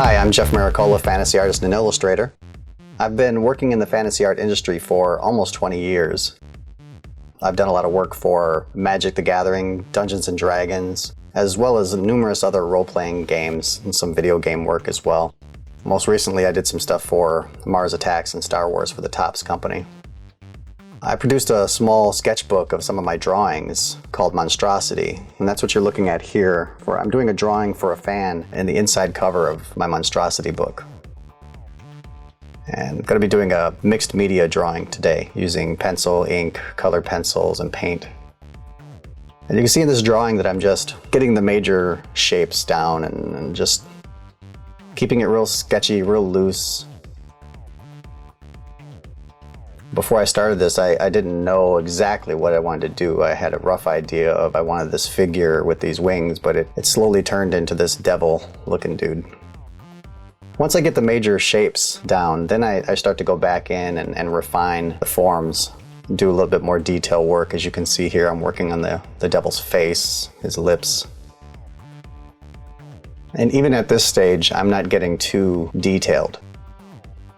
Hi, I'm Jeff Miracola, fantasy artist and illustrator. I've been working in the fantasy art industry for almost 20 years. I've done a lot of work for Magic the Gathering, Dungeons & Dragons, as well as numerous other role-playing games and some video game work as well. Most recently, I did some stuff for Mars Attacks and Star Wars for the Topps company. I produced a small sketchbook of some of my drawings called Monstrosity, and that's what you're looking at here. I'm doing a drawing for a fan in the inside cover of my Monstrosity book. And I'm going to be doing a mixed media drawing today using pencil, ink, colored pencils, and paint. And you can see in this drawing that I'm just getting the major shapes down and just keeping it real sketchy, real loose. Before I started this, I didn't know exactly what I wanted to do. I had a rough idea of I wanted this figure with these wings, but it slowly turned into this devil-looking dude. Once I get the major shapes down, then I start to go back in and refine the forms, do a little bit more detail work. As you can see here, I'm working on the devil's face, his lips. And even at this stage, I'm not getting too detailed,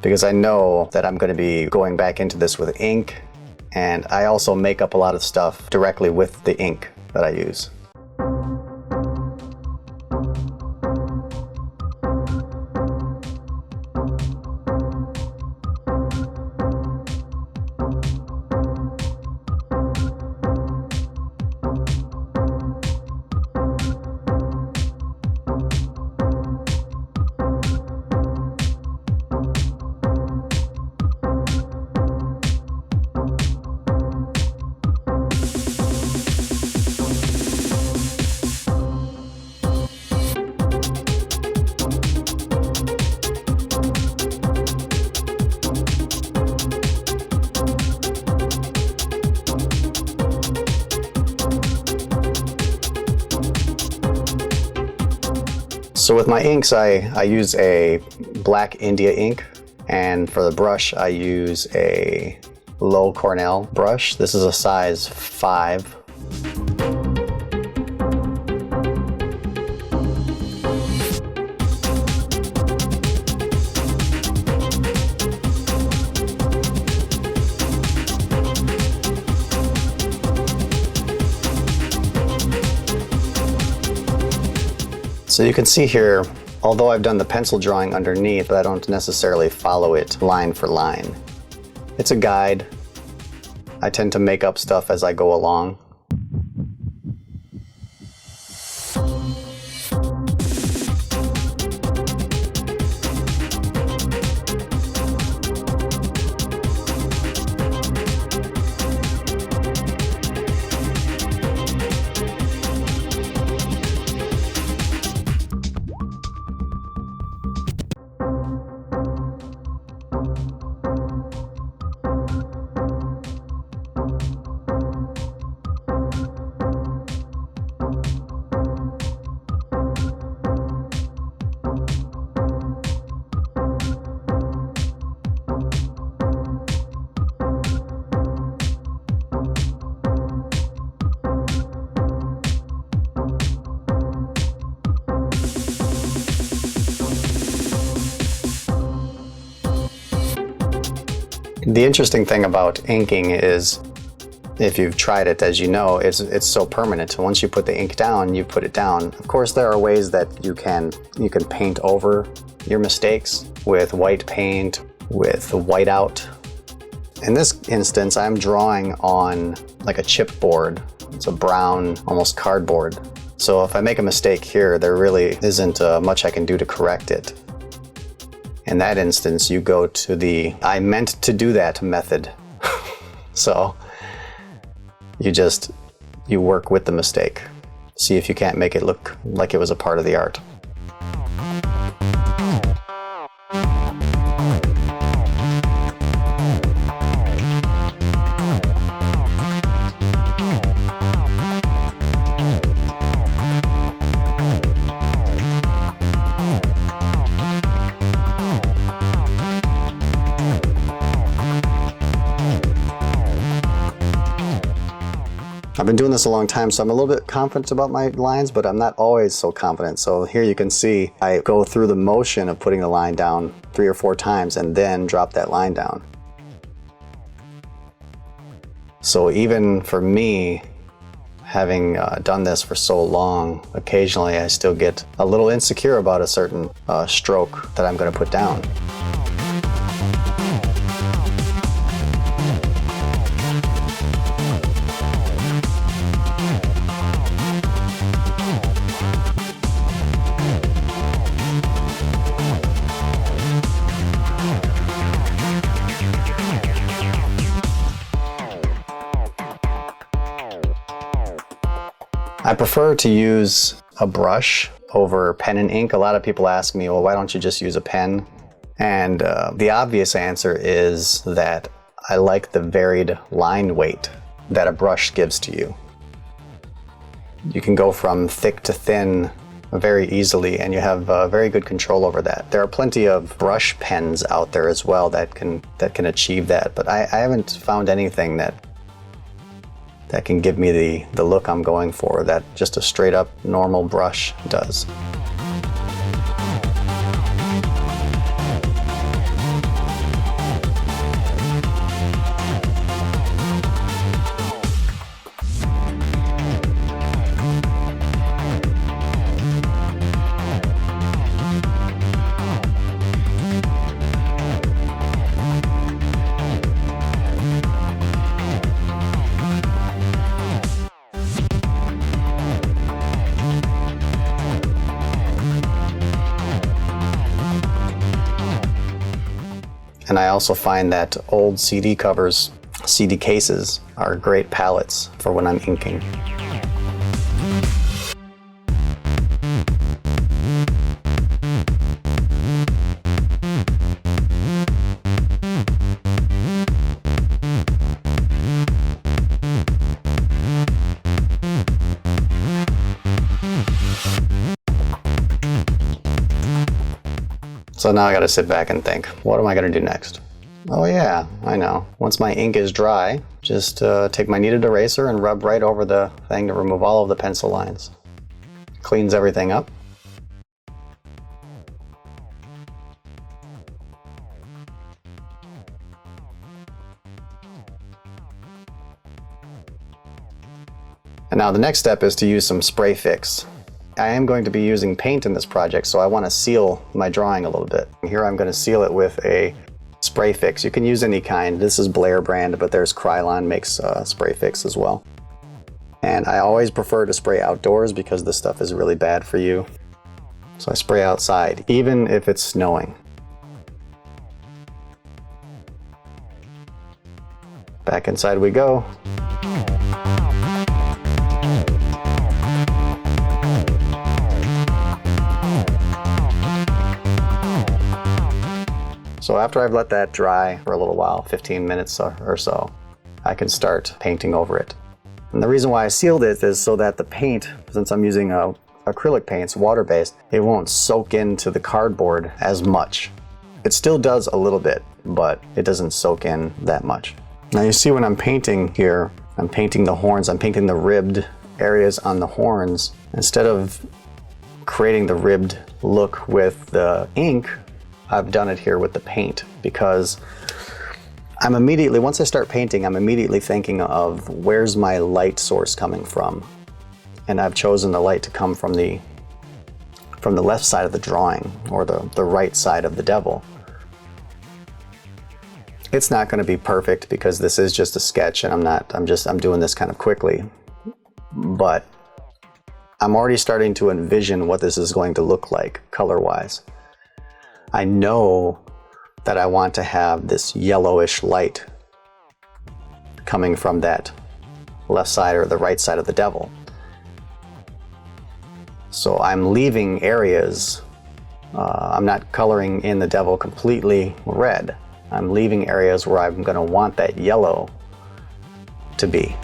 because I know that I'm going to be going back into this with ink, and I also make up a lot of stuff directly with the ink that I use. So with my inks, I use a black India ink, and for the brush I use a low Cornell brush. This is a size 5. So you can see here, although I've done the pencil drawing underneath, I don't necessarily follow it line for line. It's a guide. I tend to make up stuff as I go along. The interesting thing about inking is, if you've tried it, as you know, it's so permanent. Once you put the ink down, you put it down. Of course, there are ways that you can paint over your mistakes with white paint, with whiteout. In this instance, I'm drawing on like a chipboard. It's a brown, almost cardboard. So if I make a mistake here, there really isn't much I can do to correct it. In that instance, you go to the I meant to do that method. So you work with the mistake. See if you can't make it look like it was a part of the art. I've been doing this a long time, so I'm a little bit confident about my lines, but I'm not always so confident. So here you can see I go through the motion of putting the line down 3 or 4 times and then drop that line down. So even for me, having done this for so long, occasionally I still get a little insecure about a certain stroke that I'm going to put down. I prefer to use a brush over pen and ink. A lot of people ask me, well, why don't you just use a pen? And the obvious answer is that I like the varied line weight that a brush gives to you. You can go from thick to thin very easily, and you have very good control over that. There are plenty of brush pens out there as well that can achieve that, but I haven't found anything that can give me the look I'm going for, that just a straight up normal brush does. And I also find that old CD covers, CD cases, are great palettes for when I'm inking. So now I gotta sit back and think, what am I gonna do next? Oh yeah, I know. Once my ink is dry, just take my kneaded eraser and rub right over the thing to remove all of the pencil lines. Cleans everything up. And now the next step is to use some spray fix. I am going to be using paint in this project, so I want to seal my drawing a little bit. Here I'm going to seal it with a spray fix. You can use any kind. This is Blair brand, but there's Krylon makes spray fix as well. And I always prefer to spray outdoors because this stuff is really bad for you. So I spray outside, even if it's snowing. Back inside we go. So after I've let that dry for a little while, 15 minutes or so, I can start painting over it. And the reason why I sealed it is so that the paint, since I'm using acrylic paints, water-based, it won't soak into the cardboard as much. It still does a little bit, but it doesn't soak in that much. Now you see when I'm painting here, I'm painting the horns, I'm painting the ribbed areas on the horns. Instead of creating the ribbed look with the ink, I've done it here with the paint, because I'm immediately, once I start painting, I'm immediately thinking of where's my light source coming from. And I've chosen the light to come from the left side of the drawing, or the right side of the devil. It's not going to be perfect because this is just a sketch and I'm doing this kind of quickly. But I'm already starting to envision what this is going to look like color-wise. I know that I want to have this yellowish light coming from that left side or the right side of the devil. So I'm leaving areas, I'm not coloring in the devil completely red. I'm leaving areas where I'm going to want that yellow to be.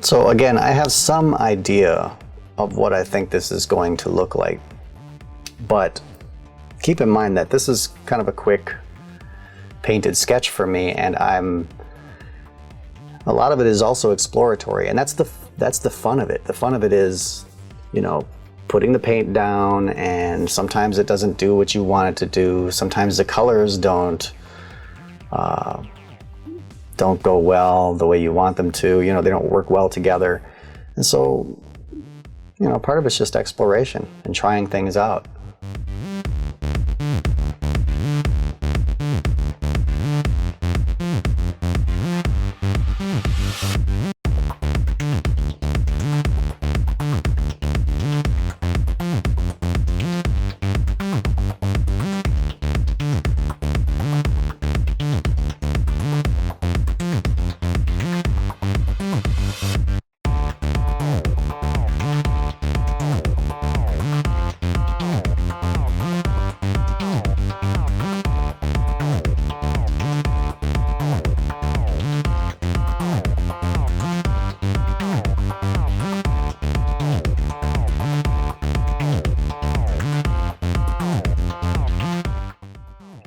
So again, I have some idea of what I think this is going to look like, but keep in mind that this is kind of a quick painted sketch for me, and a lot of it is also exploratory, and that's the fun of it. The fun of it is, you know, putting the paint down, and sometimes it doesn't do what you want it to do. Sometimes the colors don't go well the way you want them to. You know, they don't work well together. And so, you know, part of it's just exploration and trying things out.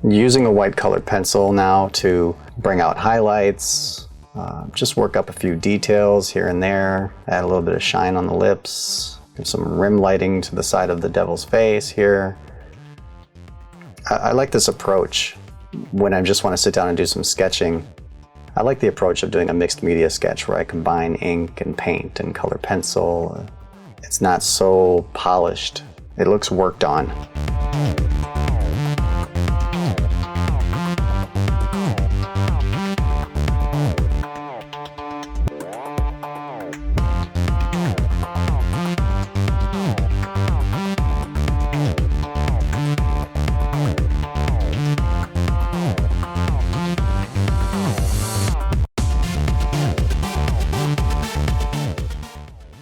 Using a white colored pencil now to bring out highlights, just work up a few details here and there, add a little bit of shine on the lips, give some rim lighting to the side of the devil's face here. I like this approach when I just want to sit down and do some sketching. I like the approach of doing a mixed media sketch where I combine ink and paint and color pencil. It's not so polished. It looks worked on.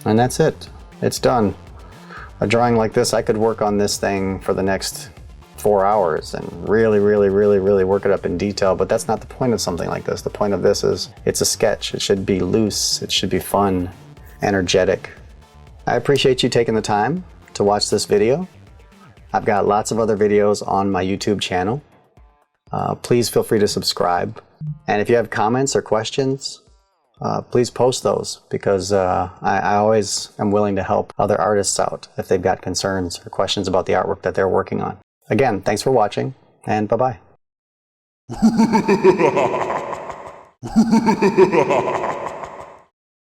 And that's it. It's done. A drawing like this, I could work on this thing for the next 4 hours and really work it up in detail, but that's not the point of something like this. The point of this is it's a sketch. It should be loose. It should be fun, energetic. I appreciate you taking the time to watch this video. I've got lots of other videos on my YouTube channel. Please feel free to subscribe. And if you have comments or questions, please post those, because I always am willing to help other artists out if they've got concerns or questions about the artwork that they're working on. Again, thanks for watching, and bye-bye.